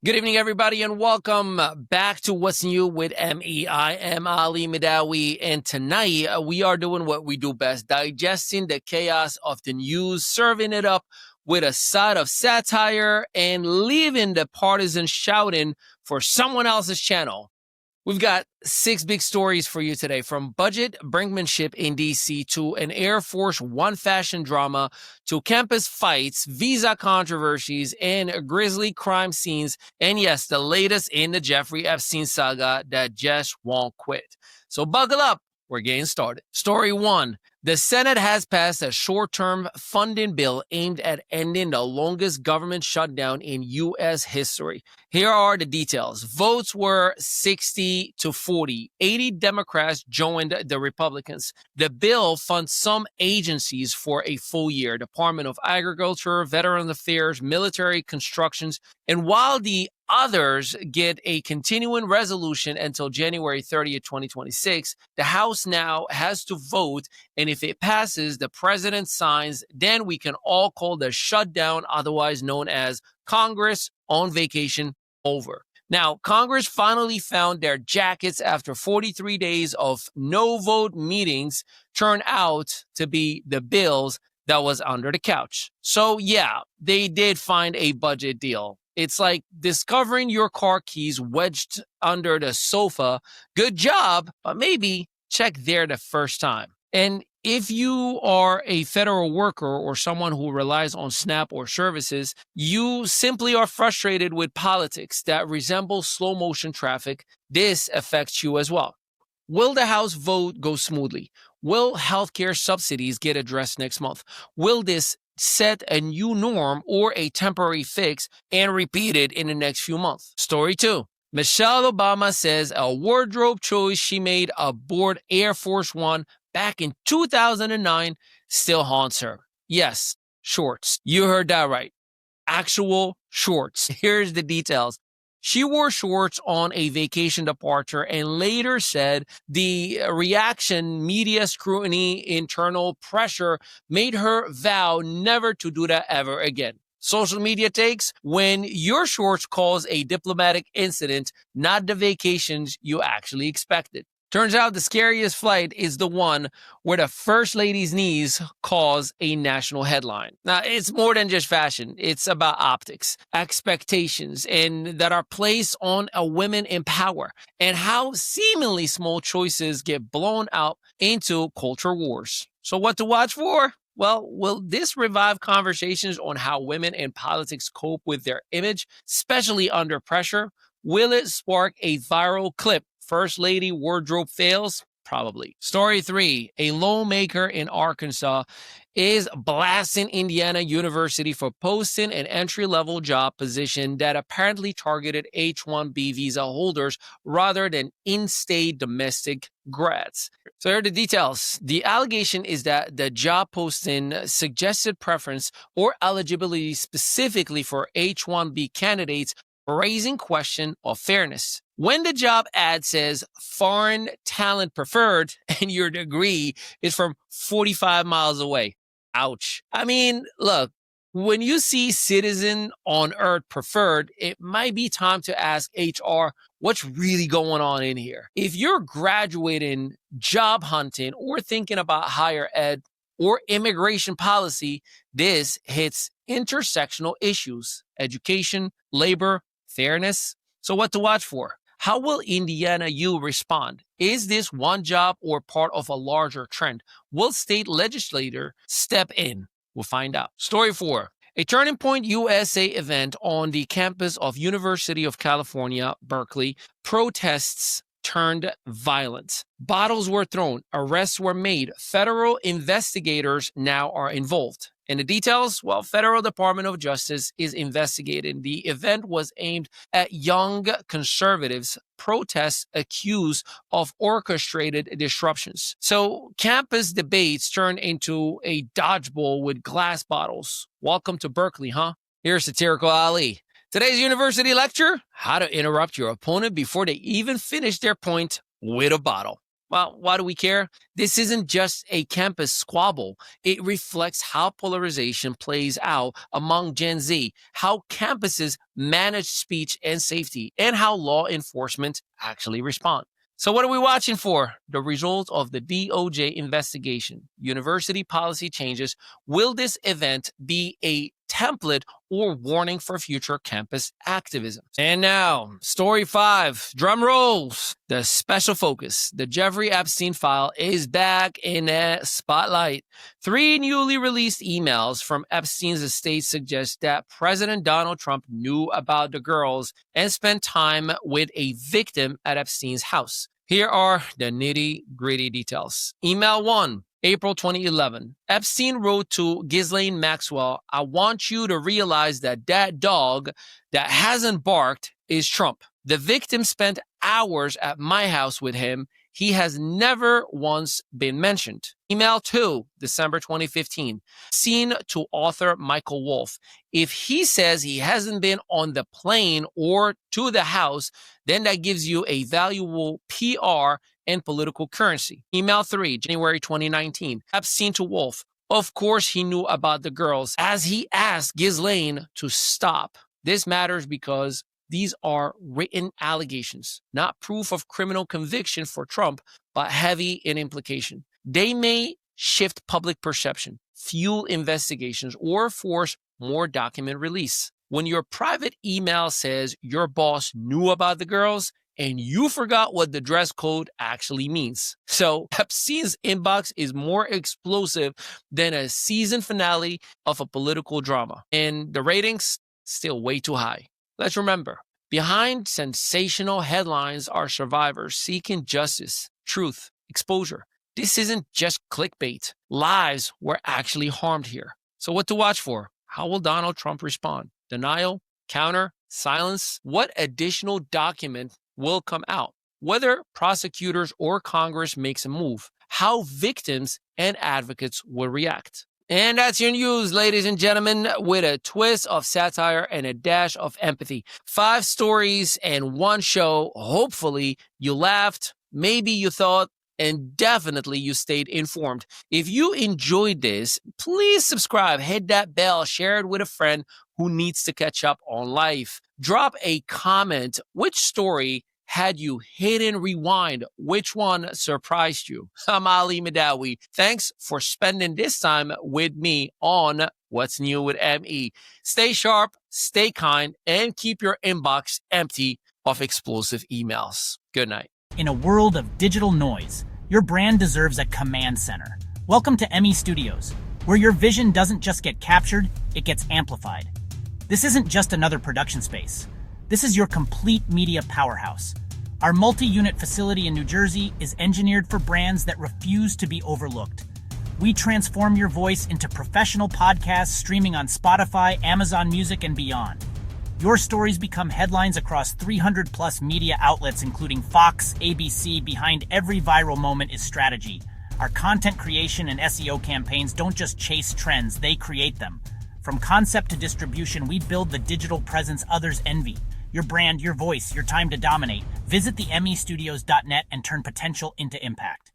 Good evening, everybody, and welcome back to What's New with MEI. I'm Ali Mehdaoui, and tonight we are doing what we do best, digesting the chaos of the news, serving it up with a side of satire, and leaving the partisan shouting for someone else's channel. We've got 6 big stories for you today, from budget brinkmanship in D.C. to an Air Force One fashion drama to campus fights, visa controversies, and grisly crime scenes. And yes, the latest in the Jeffrey Epstein saga that just won't quit. So buckle up. We're getting started. Story 1. The Senate has passed a short-term funding bill aimed at ending the longest government shutdown in U.S. history. Here are the details. Votes were 60-40. 80 Democrats joined the Republicans. The bill funds some agencies for a full year: Department of Agriculture, Veterans Affairs, Military Constructions, and while the others get a continuing resolution until January 30th, 2026, the House now has to vote, and if it passes, the president signs, then we can all call the shutdown, otherwise known as Congress on vacation, over. Now, Congress finally found their jackets after 43 days of no-vote meetings turned out to be the bills that was under the couch. So, yeah, they did find a budget deal. It's like discovering your car keys wedged under the sofa. Good job, but maybe check there the first time. And if you are a federal worker or someone who relies on SNAP or services, you simply are frustrated with politics that resemble slow motion traffic. This affects you as well. Will the House vote go smoothly? Will healthcare subsidies get addressed next month? Will this set a new norm or a temporary fix and repeat it in the next few months? Story 2. Michelle Obama says a wardrobe choice she made aboard Air Force One back in 2009 still haunts her. Yes, shorts. You heard that right. Actual shorts. Here's the details. She wore shorts on a vacation departure and later said the reaction, media scrutiny, internal pressure made her vow never to do that ever again. Social media takes: when your shorts cause a diplomatic incident, not the vacations you actually expected. Turns out the scariest flight is the one where the First Lady's knees cause a national headline. Now, it's more than just fashion. It's about optics, expectations, and that are placed on a women in power, and how seemingly small choices get blown out into culture wars. So what to watch for? Well, will this revive conversations on how women in politics cope with their image, especially under pressure? Will it spark a viral clip? First Lady wardrobe fails? Probably. Story 3. A lawmaker in Arkansas is blasting Indiana University for posting an entry-level job position that apparently targeted H-1B visa holders rather than in-state domestic grads. So here are the details. The allegation is that the job posting suggested preference or eligibility specifically for H-1B candidates, raising question of fairness. When the job ad says foreign talent preferred and your degree is from 45 miles away, ouch. I mean, look, when you see citizen on earth preferred, it might be time to ask HR what's really going on in here. If you're graduating, job hunting, or thinking about higher ed or immigration policy, this hits intersectional issues: education, labor, fairness. So what to watch for? How will Indiana U respond? Is this one job or part of a larger trend? Will state legislator step in? We'll find out. Story 4. A Turning Point USA event on the campus of University of California, Berkeley. Protests turned violent. Bottles were thrown. Arrests were made. Federal investigators now are involved. And the details? Well, Federal Department of Justice is investigating. The event was aimed at young conservatives, protests accused of orchestrated disruptions. So campus debates turned into a dodgeball with glass bottles. Welcome to Berkeley, huh? Here's Satirical Ali. Today's university lecture: how to interrupt your opponent before they even finish their point with a bottle. Well, why do we care? This isn't just a campus squabble. It reflects how polarization plays out among Gen Z, how campuses manage speech and safety, and how law enforcement actually respond. So, what are we watching for? The results of the DOJ investigation, university policy changes. Will this event be a template or warning for future campus activism? And now, story 5, drum rolls. The special focus. The Jeffrey Epstein file is back in the spotlight. 3 newly released emails from Epstein's estate suggest that President Donald Trump knew about the girls and spent time with a victim at Epstein's house. Here are the nitty-gritty details. Email 1. April 2011, Epstein wrote to Ghislaine Maxwell, I want you to realize that that dog that hasn't barked is Trump. The victim spent hours at my house with him. He has never once been mentioned. Email 2, December 2015, Epstein to author Michael Wolff. If he says he hasn't been on the plane or to the house, then that gives you a valuable PR and political currency. Email 3, January 2019, Epstein to Wolff. Of course he knew about the girls as he asked Ghislaine to stop. This matters because these are written allegations, not proof of criminal conviction for Trump, but heavy in implication. They may shift public perception, fuel investigations, or force more document release. When your private email says your boss knew about the girls and you forgot what the dress code actually means. So Epstein's inbox is more explosive than a season finale of a political drama. And the ratings, still way too high. Let's remember, behind sensational headlines are survivors seeking justice, truth, exposure. This isn't just clickbait. Lives were actually harmed here. So what to watch for? How will Donald Trump respond? Denial? Counter? Silence? What additional document will come out? Whether prosecutors or Congress makes a move, how victims and advocates will react. And that's your news, ladies and gentlemen, with a twist of satire and a dash of empathy. 5 stories and 1 show. Hopefully you laughed, maybe you thought, and definitely you stayed informed. If you enjoyed this, please subscribe, hit that bell, share it with a friend who needs to catch up on life. Drop a comment. Which story had you hit and rewind? Which one surprised you? I'm Ali Mehdaoui. Thanks for spending this time with me on What's New with ME. Stay sharp, stay kind, and keep your inbox empty of explosive emails. Good night. In a world of digital noise, your brand deserves a command center. Welcome to ME Studios, where your vision doesn't just get captured, it gets amplified. This isn't just another production space. This is your complete media powerhouse. Our multi-unit facility in New Jersey is engineered for brands that refuse to be overlooked. We transform your voice into professional podcasts streaming on Spotify, Amazon Music, and beyond. Your stories become headlines across 300 plus media outlets, including Fox, ABC. Behind every viral moment is strategy. Our content creation and SEO campaigns don't just chase trends, they create them. From concept to distribution, we build the digital presence others envy. Your brand, your voice, your time to dominate. Visit the mestudios.net and turn potential into impact.